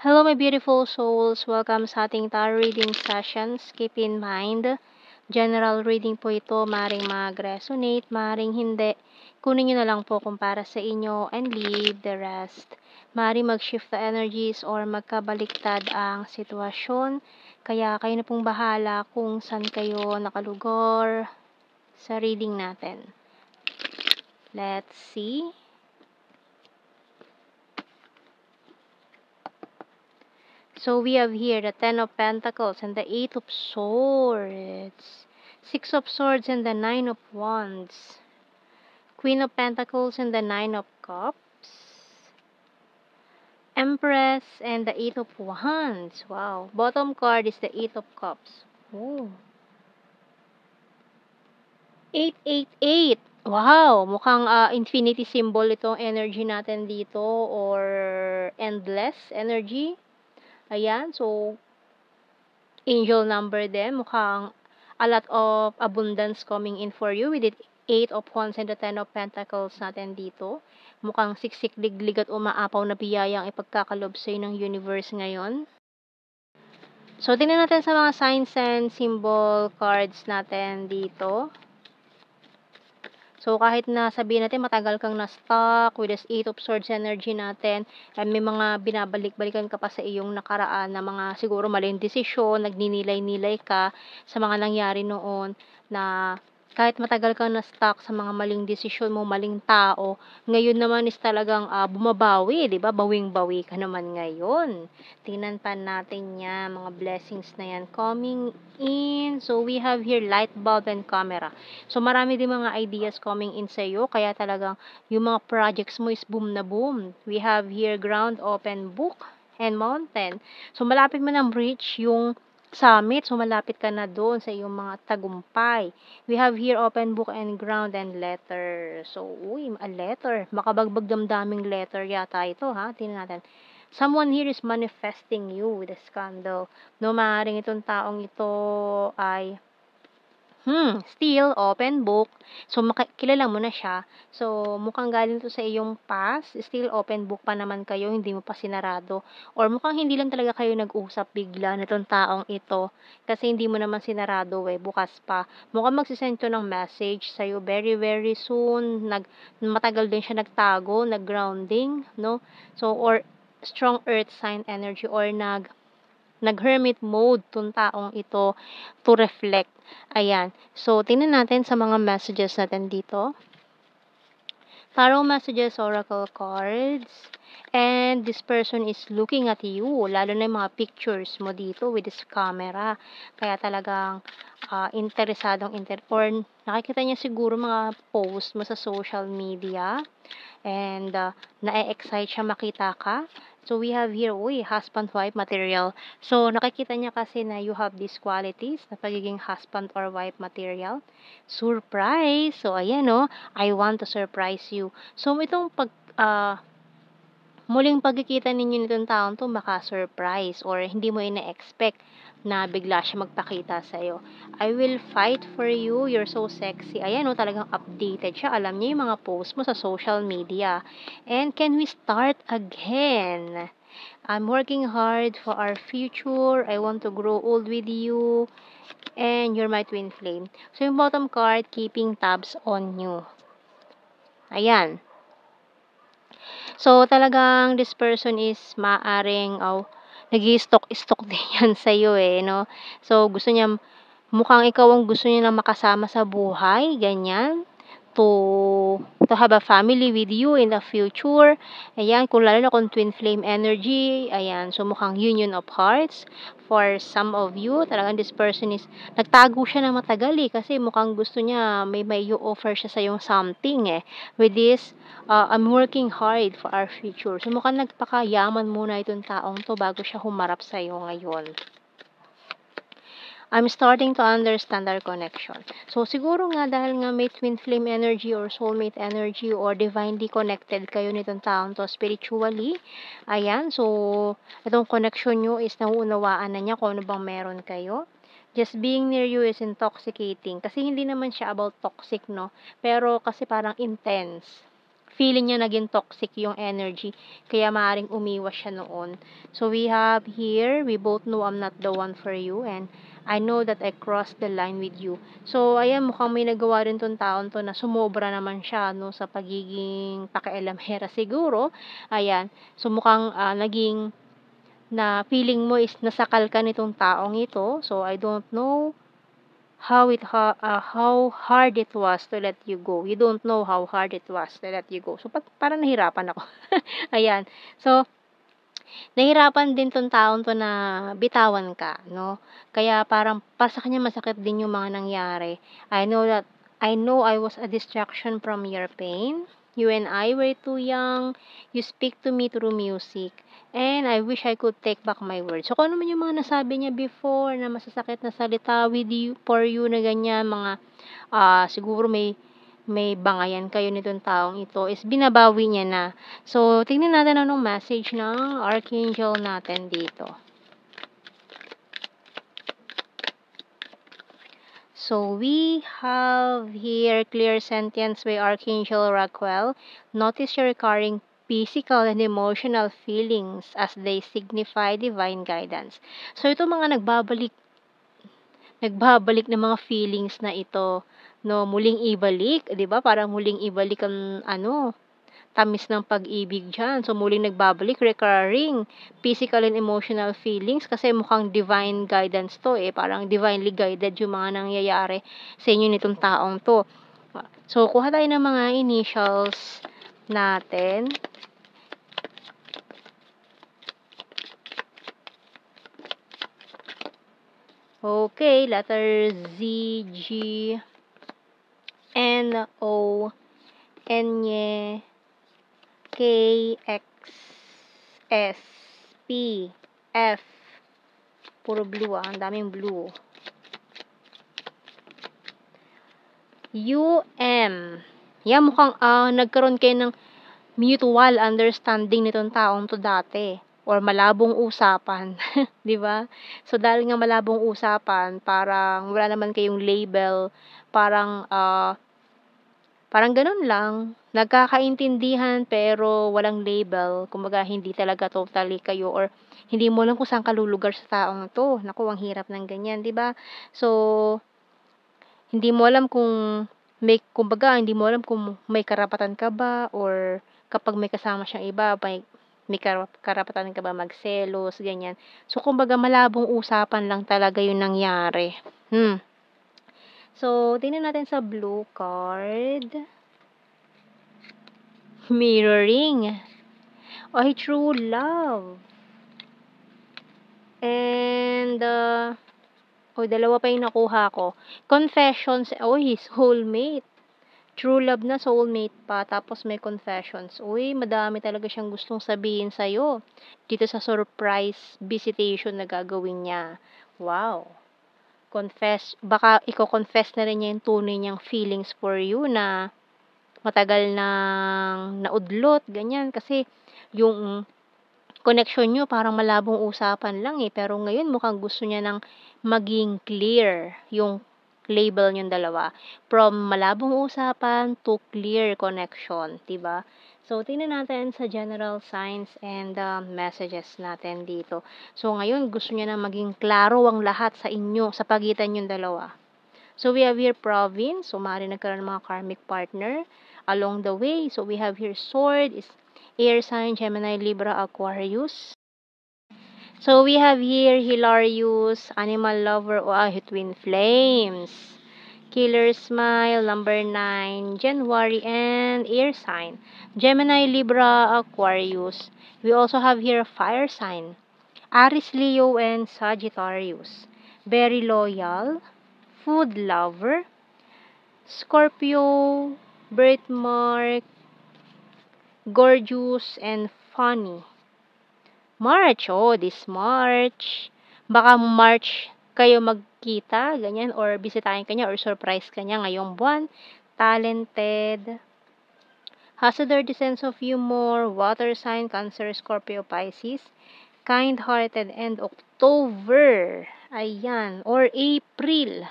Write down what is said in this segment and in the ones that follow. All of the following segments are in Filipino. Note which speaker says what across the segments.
Speaker 1: Hello, my beautiful souls. Welcome sa ating tarot reading sessions. Keep in mind, general reading po ito. Maring mag-resonate, maring hindi. Kunin nyo na lang po kung para sa inyo and leave the rest. Maring mag-shift the energies or magkabaliktad ang sitwasyon. Kaya kayo na pong bahala kung saan kayo nakalugor sa reading natin. Let's see. So we have here the Ten of Pentacles and the Eight of Swords, Six of Swords and the Nine of Wands, Queen of Pentacles and the Nine of Cups, Empress and the Eight of Wands. Wow. Bottom card is the Eight of Cups. Oh. 888. Wow. Mukhang infinity symbol itong energy natin dito or endless energy. Ayan. So, angel number din. Mukhang a lot of abundance coming in for you with the 8 of Wands and the 10 of Pentacles natin dito. Mukhang siksik, liglig at umaapaw na biyayang ipagkakalob sa'yo ng universe ngayon. So, tingnan natin sa mga signs and symbol cards natin dito. So, kahit na sabihin natin matagal kang na-stuck with this 8 of Swords energy natin, and may mga binabalik-balikan ka pa sa iyong nakaraan na mga siguro maling desisyon, nagninilay-nilay ka sa mga nangyari noon na kahit matagal kang na-stuck sa mga maling desisyon mo, maling tao, ngayon naman is talagang bumabawi, di ba? Bawing-bawi ka naman ngayon. Tingnan pa natin yan, mga blessings na yan coming in. So, we have here light bulb and camera. So, marami din mga ideas coming in sa iyo, kaya talagang yung mga projects mo is boom na boom. We have here ground, open book, and mountain. So, malapit mo nang reach yung summit. So, malapit ka na doon sa iyong mga tagumpay. We have here open book and ground and letter. So, a letter. Makabagbag damdaming letter yata ito, ha? Tingnan natin. Someone here is manifesting you with a scandal. No, maaaring itong taong ito ay still open book. So, kilala mo na siya. So, mukhang galing to sa iyong past. Still open book pa naman kayo. Hindi mo pa sinarado. Or mukhang hindi lang talaga kayo nag-usap bigla na itong taong ito. Kasi hindi mo naman sinarado bukas pa. Mukhang magsisend to ng message sa'yo very, very soon. Matagal din siya nagtago, nag-grounding, no? So, or strong earth sign energy or nag-hermit mode tong taong ito to reflect. Ayan. So, tingnan natin sa mga messages natin dito. Tarot messages, oracle cards. And this person is looking at you. Lalo na yung mga pictures mo dito with this camera. Kaya talagang or nakikita niya siguro mga post mo sa social media. And na-excite siya makita ka. So, we have here, husband-wife material. So, nakikita niya kasi na you have these qualities na pagiging husband or wife material. Surprise! So, ayan I want to surprise you. So, itong muling pagkikita ninyo nitong taong to, maka-surprise or hindi mo ina-expect na bigla siya magpakita sa'yo. I will fight for you. You're so sexy. Ayan talagang updated siya. Alam niya yung mga post mo sa social media. And can we start again? I'm working hard for our future. I want to grow old with you. And you're my twin flame. So, yung bottom card, keeping tabs on you. Ayan. So, talagang this person is maaring nag-i-stalk din yan sa'yo no? So, mukhang ikaw ang gusto niya na makasama sa buhay, ganyan. To have a family with you in the future. Ayan, kung lalo na kung twin flame energy, ayan, so mukhang union of hearts. For some of you, talagang this person is, nagtago siya na matagal kasi mukhang gusto niya, may offer siya sa yung something With this, I'm working hard for our future. So mukhang nagpakayaman muna itong taong to bago siya humarap sa iyo ngayon. I'm starting to understand our connection. So, siguro nga dahil nga may twin flame energy or soulmate energy or divinely connected kayo nitong taong to spiritually. Ayan, so, itong connection nyo is nauunawaan na niya kung ano bang meron kayo. Just being near you is intoxicating. Kasi hindi naman siya about toxic, no? Pero kasi parang intense. feeling niya naging toxic yung energy, kaya maaaring umiwas siya noon. So we have here, we both know I'm not the one for you, and I know that I crossed the line with you. So ayan, mukhang may nagawa rin tong taon to na sumobra naman siya no sa pagiging pakialamera siguro. Ayan. So mukhang naging na feeling mo is nasakal ka nitong taong ito. So I don't know how hard it was to let you go. You don't know how hard it was to let you go. So parang nahirapan ako. Ayan. So nahirapan din 'tong taong 'to na bitawan ka 'no. Kaya parang para sa kanya masakit din yung mga nangyari. I know I was a distraction from your pain. You and I were too young. You speak to me through music. And I wish I could take back my words. So kung ano man yung mga nasabi niya before na masasakit na salita with you, for you na ganyan, mga siguro may bangayan kayo nitong taong ito is binabawi niya na. So, tingnan natin anong message ng Archangel natin dito. So, we have here clear sentence by Archangel Raquel. Notice your recurring physical and emotional feelings as they signify divine guidance. So, ito mga nagbabalik ng mga feelings na ito, no, muling ibalik, 'di ba? Parang muling ibalik ang tamis ng pag-ibig diyan. So muling nagbabalik, recurring physical and emotional feelings kasi mukhang divine guidance 'to eh, parang divinely guided yung mga nangyayari sa inyo nitong taong 'to. So kuha tayo ng mga initials natin. Okay, letter Z, G, N, O, N, K, X, S, P, F. Puro blue ang daming blue. U, M. Yan, mukhang nagkaroon kayo ng mutual understanding nitong taong to dati. Or malabong usapan. 'Di ba? So, dahil nga malabong usapan, parang wala naman kayong label. Parang ganun lang. Nagkakaintindihan pero walang label. Kumbaga, hindi talaga totally kayo or hindi mo alam kung saan ka lulugar sa taong to. Naku, ang hirap ng ganyan, 'di ba? So, hindi mo alam kung kumbaga, hindi mo alam kung may karapatan ka ba or kapag may kasama siyang iba, may karapatan ka ba magselos, ganyan. So, kumbaga, malabong usapan lang talaga yung nangyari. So, tingnan natin sa blue card. Mirroring. Ay, true love. And, dalawa pa yung nakuha ko. Confessions. Soulmate. True love na, soulmate pa, tapos may confessions. Madami talaga siyang gustong sabihin sa'yo. Dito sa surprise visitation na gagawin niya. Wow. Baka i-confess na rin niya yung tunay niyang feelings for you na matagal nang naudlot, ganyan. Kasi yung connection nyo parang malabong usapan lang eh. Pero ngayon mukhang gusto niya nang maging clear yung label yung dalawa. From malabong usapan to clear connection, 'di ba? So, tingnan natin sa general signs and messages natin dito. So, ngayon gusto niya na maging klaro ang lahat sa inyo, sa pagitan yung dalawa. So, we have here province. So, maaari nagkaroon ng mga karmic partner along the way. So, we have here sword, is air sign, Gemini, Libra, Aquarius. So, we have here Hilarious, Animal Lover, o Twin Flames. Killer Smile, number 9, January, and Air Sign. Gemini, Libra, Aquarius. We also have here Fire Sign. Aries, Leo, and Sagittarius. Very loyal. Food lover. Scorpio, birthmark, gorgeous, and funny. March, this March. Baka March kayo magkita, ganyan, or bisitahin kanya or surprise kanya ngayong buwan. Talented. Has a dirty sense of humor. Water sign, Cancer, Scorpio, Pisces. Kind-hearted, and October. Ayan, or April.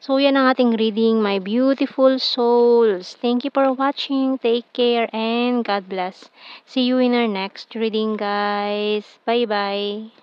Speaker 1: So, yan ang ating reading, my beautiful souls. Thank you for watching. Take care and God bless. See you in our next reading, guys. Bye-bye.